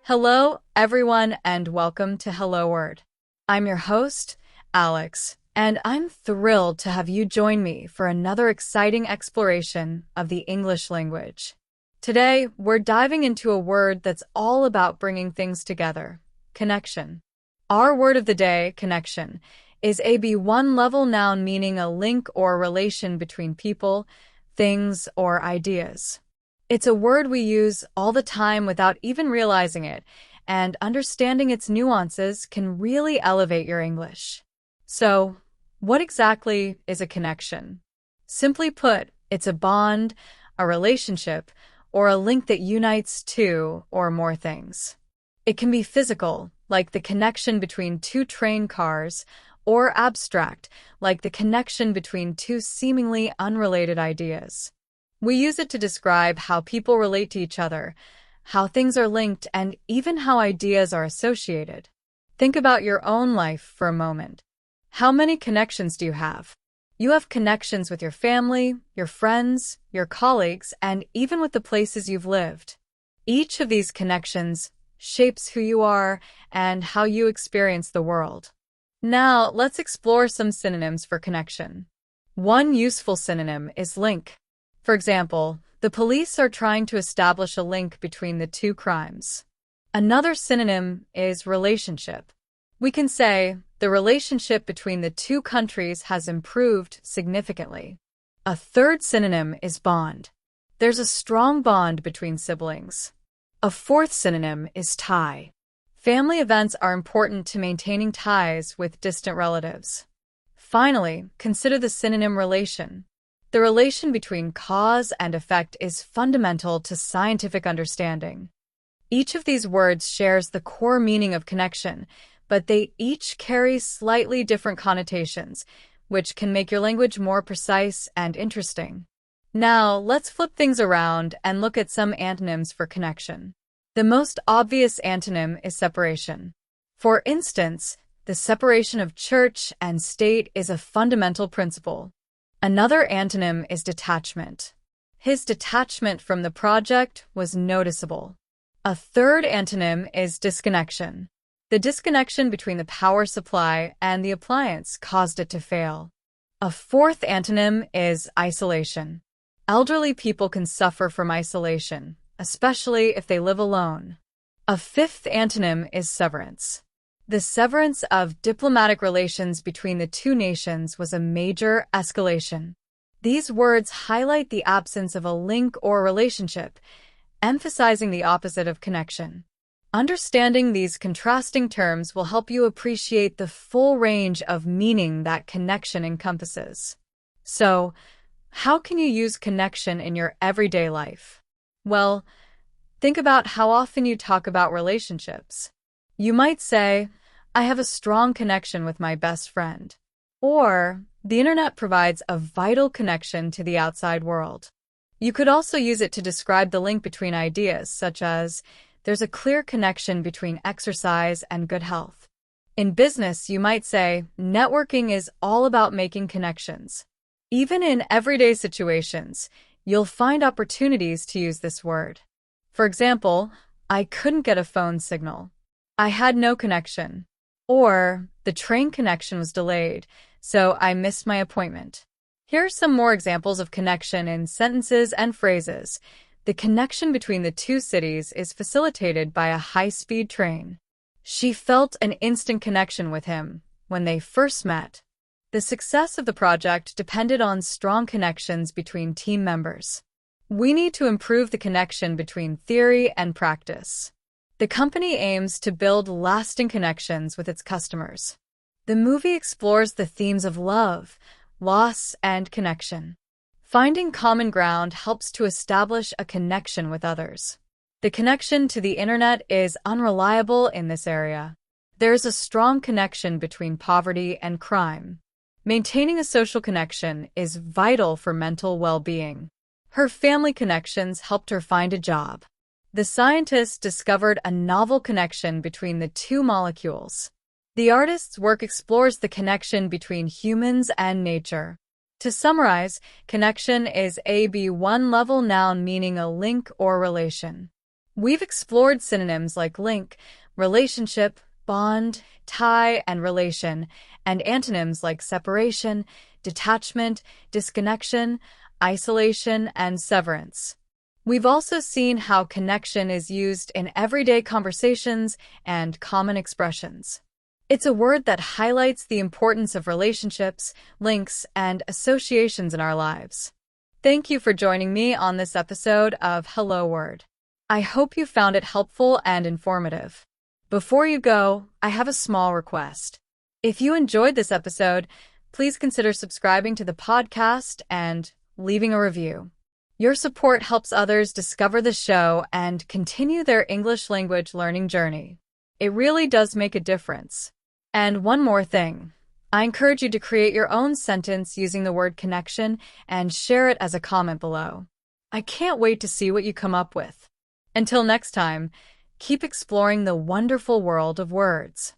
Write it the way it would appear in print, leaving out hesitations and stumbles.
Hello, everyone, and welcome to Hello Word. I'm your host, Alex, and I'm thrilled to have you join me for another exciting exploration of the English language. Today, we're diving into a word that's all about bringing things together: connection. Our word of the day, connection, is a B1 level noun meaning a link or relation between people, things, or ideas. It's a word we use all the time without even realizing it, and understanding its nuances can really elevate your English. So, what exactly is a connection? Simply put, it's a bond, a relationship, or a link that unites two or more things. It can be physical, like the connection between two train cars, or abstract, like the connection between two seemingly unrelated ideas. We use it to describe how people relate to each other, how things are linked, and even how ideas are associated. Think about your own life for a moment. How many connections do you have? You have connections with your family, your friends, your colleagues, and even with the places you've lived. Each of these connections shapes who you are and how you experience the world. Now, let's explore some synonyms for connection. One useful synonym is link. For example, the police are trying to establish a link between the two crimes. Another synonym is relationship. We can say, the relationship between the two countries has improved significantly. A third synonym is bond. There's a strong bond between siblings. A fourth synonym is tie. Family events are important to maintaining ties with distant relatives. Finally, consider the synonym relation. The relation between cause and effect is fundamental to scientific understanding. Each of these words shares the core meaning of connection, but they each carry slightly different connotations, which can make your language more precise and interesting. Now, let's flip things around and look at some antonyms for connection. The most obvious antonym is separation. For instance, the separation of church and state is a fundamental principle. Another antonym is detachment. His detachment from the project was noticeable. A third antonym is disconnection. The disconnection between the power supply and the appliance caused it to fail. A fourth antonym is isolation. Elderly people can suffer from isolation, especially if they live alone. A fifth antonym is severance. The severance of diplomatic relations between the two nations was a major escalation. These words highlight the absence of a link or relationship, emphasizing the opposite of connection. Understanding these contrasting terms will help you appreciate the full range of meaning that connection encompasses. So, how can you use connection in your everyday life? Well, think about how often you talk about relationships. You might say, I have a strong connection with my best friend. Or, the internet provides a vital connection to the outside world. You could also use it to describe the link between ideas, such as, there's a clear connection between exercise and good health. In business, you might say, networking is all about making connections. Even in everyday situations, you'll find opportunities to use this word. For example, I couldn't get a phone signal. I had no connection. Or, the train connection was delayed, so I missed my appointment. Here are some more examples of connection in sentences and phrases. The connection between the two cities is facilitated by a high-speed train. She felt an instant connection with him when they first met. The success of the project depended on strong connections between team members. We need to improve the connection between theory and practice. The company aims to build lasting connections with its customers. The movie explores the themes of love, loss, and connection. Finding common ground helps to establish a connection with others. The connection to the internet is unreliable in this area. There is a strong connection between poverty and crime. Maintaining a social connection is vital for mental well-being. Her family connections helped her find a job. The scientists discovered a novel connection between the two molecules. The artist's work explores the connection between humans and nature. To summarize, connection is a B1 level noun meaning a link or relation. We've explored synonyms like link, relationship, bond, tie, and relation, and antonyms like separation, detachment, disconnection, isolation, and severance. We've also seen how connection is used in everyday conversations and common expressions. It's a word that highlights the importance of relationships, links, and associations in our lives. Thank you for joining me on this episode of Hello Word. I hope you found it helpful and informative. Before you go, I have a small request. If you enjoyed this episode, please consider subscribing to the podcast and leaving a review. Your support helps others discover the show and continue their English language learning journey. It really does make a difference. And one more thing. I encourage you to create your own sentence using the word connection and share it as a comment below. I can't wait to see what you come up with. Until next time, keep exploring the wonderful world of words.